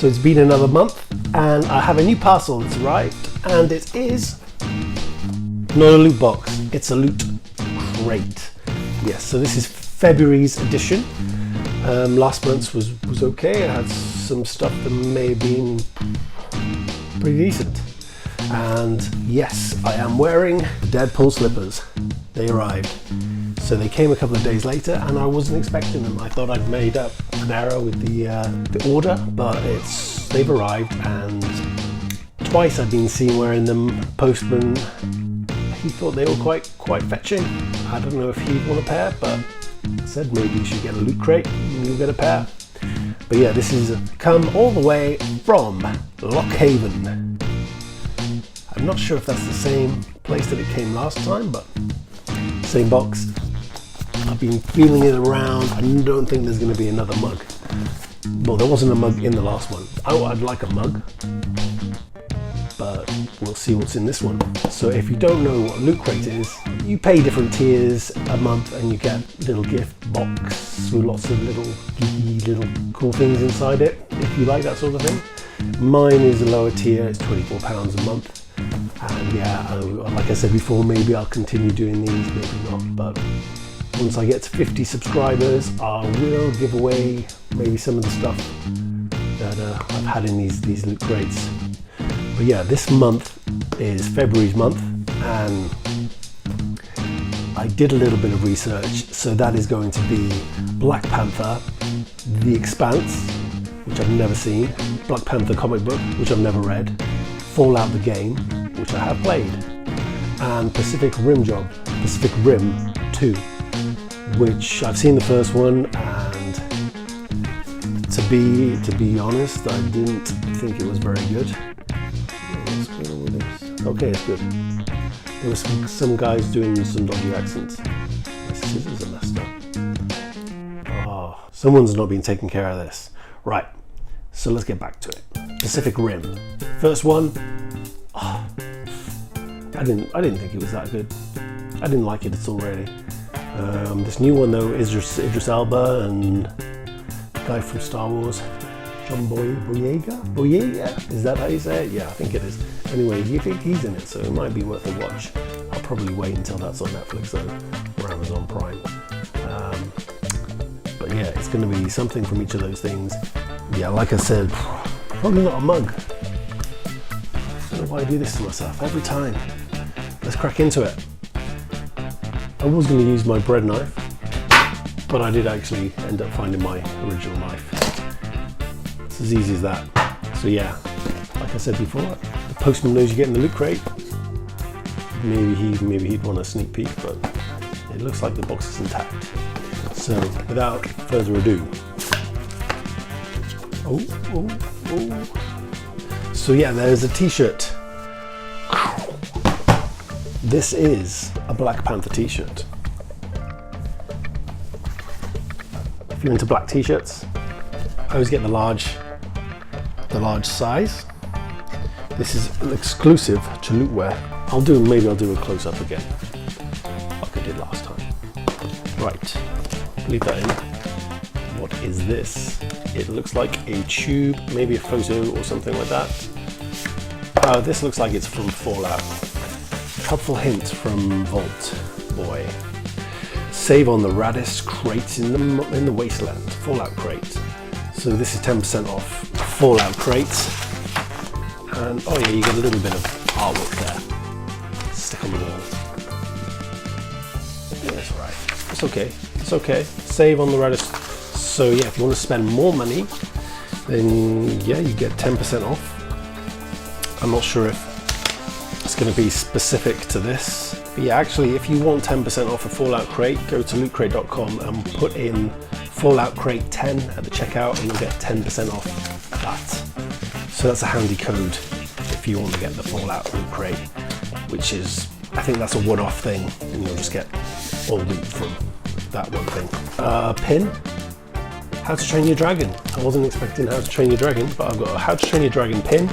So it's been another month and I have a new parcel that's arrived, and it is not a loot box, it's a loot crate. Yes, so this is February's edition. Last month's was okay. It had some stuff that may have been pretty decent. And yes, I am wearing the Deadpool slippers. They arrived. So they came a couple of days later and I wasn't expecting them. I thought I'd made up an error with the order, but they've arrived, and twice I've been seen wearing them. Postman, he thought they were quite fetching. I don't know if he'd want a pair, but I said maybe you should get a loot crate and you'll get a pair. But yeah, this is come all the way from Lockhaven. I'm not sure if that's the same place that it came last time, but same box. I've been feeling it around. I don't think there's going to be another mug. Well, there wasn't a mug in the last one. I'd like a mug, but we'll see what's in this one. So if you don't know what Loot Crate is, you pay different tiers a month and you get a little gift box with lots of little geeky, little cool things inside it, if you like that sort of thing. Mine is a lower tier, it's £24 a month. And yeah, like I said before, maybe I'll continue doing these, maybe not, but once I get to 50 subscribers, I will give away maybe some of the stuff that I've had in these loot crates. But yeah, this month is February's month, and I did a little bit of research. So that is going to be Black Panther, The Expanse, which I've never seen, Black Panther comic book, which I've never read, Fallout the game, which I have played, and Pacific Rim 2, which I've seen the first one, and to be honest, I didn't think it was very good. What's going on with this? Okay, it's good. There were some guys doing some dodgy accents. My scissors are messed up. Oh, someone's not been taking care of this. Right, so let's get back to it. Pacific Rim. First one, oh, I didn't think it was that good. I didn't like it at all, really. This new one though, Idris Elba and the guy from Star Wars, John Boyega? Is that how you say it? Yeah, I think it is. Anyway, you think he's in it, so it might be worth a watch. I'll probably wait until that's on Netflix though, or Amazon Prime. But yeah, it's going to be something from each of those things. Yeah, like I said, probably not a mug. I don't know why I do this to myself every time. Let's crack into it. I was going to use my bread knife, but I did actually end up finding my original knife. It's as easy as that. So yeah, like I said before, the postman knows you're getting the loot crate. Maybe he'd want a sneak peek, but it looks like the box is intact. So without further ado, so yeah, there's a t-shirt. This is a Black Panther t-shirt. If you're into black t-shirts, I always get the large size. This is an exclusive to Lootwear. Maybe I'll do a close-up again, like I did last time. Right, leave that in. What is this? It looks like a tube, maybe a photo or something like that. This looks like it's from Fallout. Helpful hint from Vault Boy. Save on the raddest crates in the wasteland. Fallout crate. So this is 10% off Fallout crates. And oh yeah, you get a little bit of artwork there. Stick on the wall. Yeah, it's alright. It's okay. It's okay. Save on the raddest. So yeah, if you want to spend more money, then yeah, you get 10% off. I'm not sure if it's going to be specific to this. But yeah, actually, if you want 10% off a Fallout crate, go to lootcrate.com and put in Fallout Crate 10 at the checkout and you'll get 10% off that. So that's a handy code if you want to get the Fallout Loot Crate, which is, I think that's a one-off thing, and you'll just get all loot from that one thing. Pin. How to Train Your Dragon. I wasn't expecting How to Train Your Dragon, but I've got a How to Train Your Dragon pin,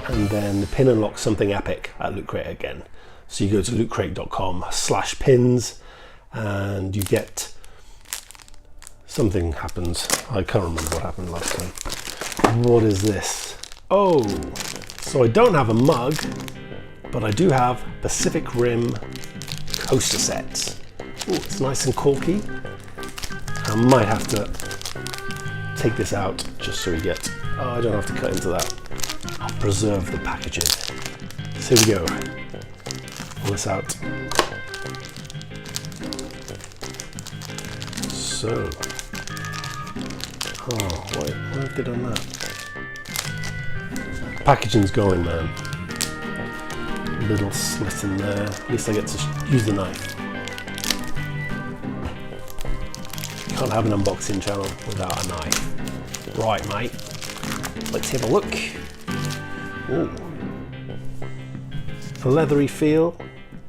and then the pin unlocks something epic at Loot Crate again. So you go to lootcrate.com/pins and you get something happens. I can't remember what happened last time. What is this? Oh, so I don't have a mug, but I do have Pacific Rim coaster sets. Ooh, it's nice and corky. I might have to take this out just so we get, oh, I don't have to cut into that. I'll preserve the packaging. So here we go. Pull this out. So, oh, why have they done that? Packaging's going, man. Little slit in there. At least I get to use the knife. Can't have an unboxing channel without a knife. Right, mate. Let's have a look. Ooh. A leathery feel,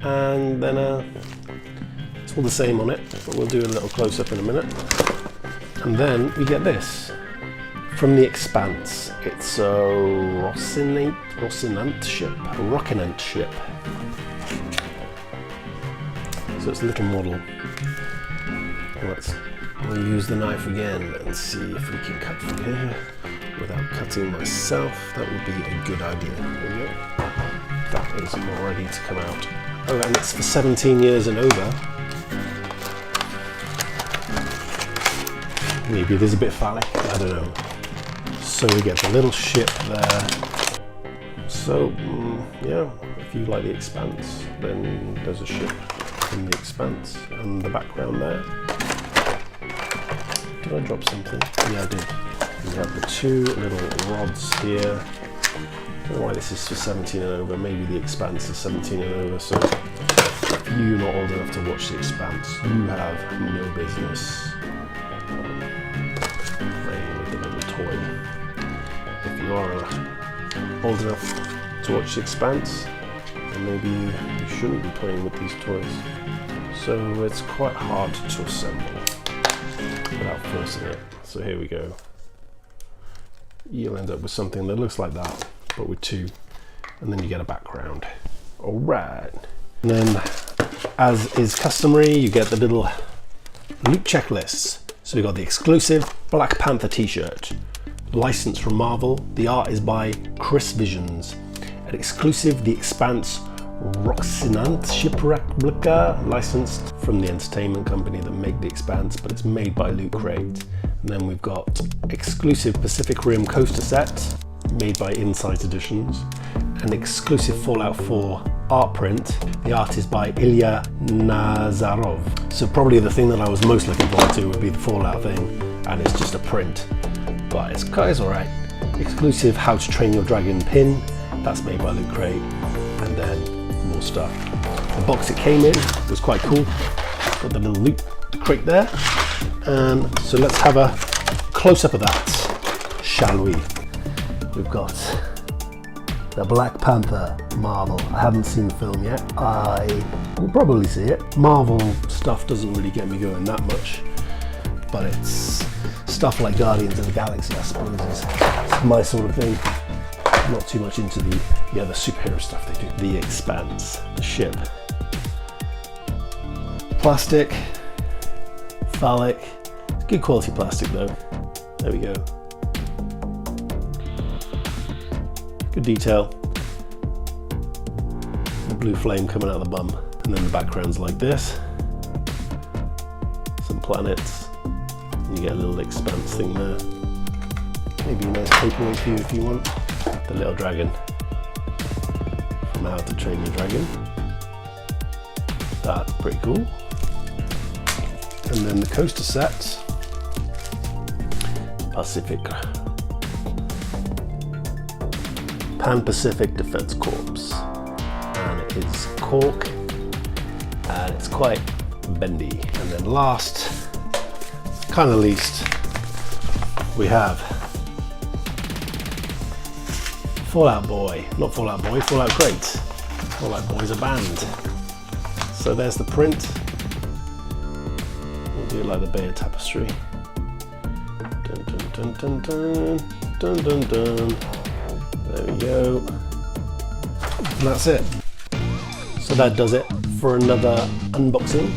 and then it's all the same on it, but we'll do a little close-up in a minute. And then we get this from the Expanse. It's a Rocinante ship. So it's a little model. We'll use the knife again and see if we can cut from here without cutting myself. That would be a good idea. There we go. That is all ready to come out. Oh, and it's for 17 years and over. Maybe it is a bit phallic, I don't know. So we get the little ship there. So, yeah, if you like the Expanse, then there's a ship in the Expanse and the background there. Did I drop something? Yeah, I did. We have the two little rods here. I don't know why this is for 17 and over. Maybe the Expanse is 17 and over. So if you're not old enough to watch the Expanse, you have no business playing with the little toy. If you are old enough to watch the Expanse, then maybe you shouldn't be playing with these toys. So it's quite hard to assemble without forcing it. So here we go. You'll end up with something that looks like that, but with two, and then you get a background. All right. And then, as is customary, you get the little loot checklists. So we got the exclusive Black Panther t-shirt, licensed from Marvel. The art is by Chris Visions. An exclusive The Expanse Rocinante ship replica, licensed from the entertainment company that make The Expanse, but it's made by LootCrate. And then we've got exclusive Pacific Rim coaster set, made by Insight Editions. An exclusive Fallout 4 art print. The art is by Ilya Nazarov. So probably the thing that I was most looking forward to would be the Fallout thing, and it's just a print, but it's alright. Exclusive How to Train Your Dragon pin, that's made by LootCrate, and then more stuff. The box it came in was quite cool. Got the little loot crate there. So let's have a close-up of that, shall we? We've got the Black Panther Marvel. I haven't seen the film yet. I will probably see it. Marvel stuff doesn't really get me going that much, but it's stuff like Guardians of the Galaxy, I suppose, is my sort of thing. Not too much into the other superhero stuff they do. The Expanse, the ship. Plastic, phallic, good quality plastic though. There we go. Good detail. The blue flame coming out of the bum. And then the background's like this. Some planets. And you get a little Expanse thing there. Maybe a nice paperweight for you if you want. The little dragon from How to Train Your Dragon. That's pretty cool. And then the coaster set, Pan-Pacific Defense Corps, and it's cork, and it's quite bendy. And then last, kind of least, we have Fallout Boy, not Fallout Boy, Fallout Crate. Fallout Boy's a band. So there's the print. We'll do it like the Bay of Tapestry. Dun dun dun dun dun dun dun dun. There we go. And that's it. So that does it for another unboxing.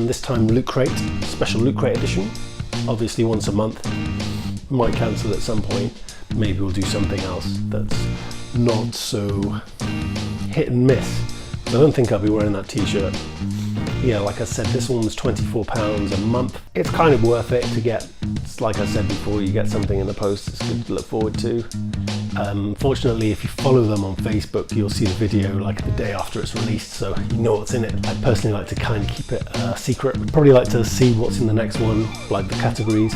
This time LootCrate, special LootCrate edition. Obviously once a month. might cancel at some point. Maybe we'll do something else that's not so hit and miss. I don't think I'll be wearing that t-shirt. Yeah, like I said, this one was £24 a month. It's kind of worth it to get, like I said before, you get something in the post it's good to look forward to. Fortunately, if you follow them on Facebook, you'll see the video like the day after it's released, so you know what's in it. I personally like to kind of keep it secret. Probably like to see what's in the next one, like the categories.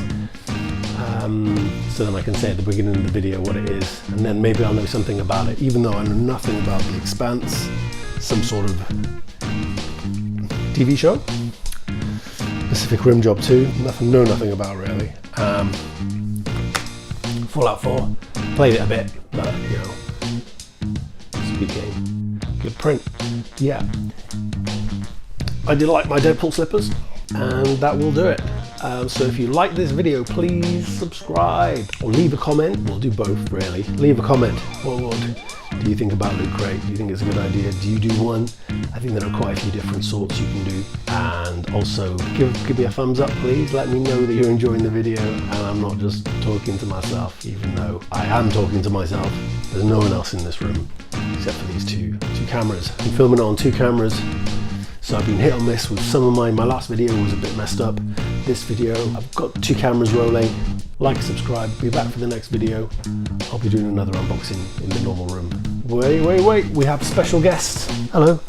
So then I can say at the beginning of the video what it is, and then maybe I'll know something about it, even though I know nothing about the Expanse, some sort of TV show, Pacific Rim Job 2, know nothing about really. Fallout 4, played it a bit, but you know, it's a good game, good print. Yeah, I did like my Deadpool slippers, and that will do it. So if you like this video, please subscribe or leave a comment. We'll do both really. Leave a comment. What do you think about LootCrate? Do you think it's a good idea? Do you do one? I think there are quite a few different sorts you can do. And also give me a thumbs up, please. Let me know that you're enjoying the video and I'm not just talking to myself, even though I am talking to myself. There's no one else in this room except for these two cameras. I'm filming it on 2 cameras. So I've been hit or miss with some of my last video was a bit messed up. This video, I've got 2 cameras rolling. Like, subscribe, be back for the next video. I'll be doing another unboxing in the normal room. Wait, we have special guests. Hello.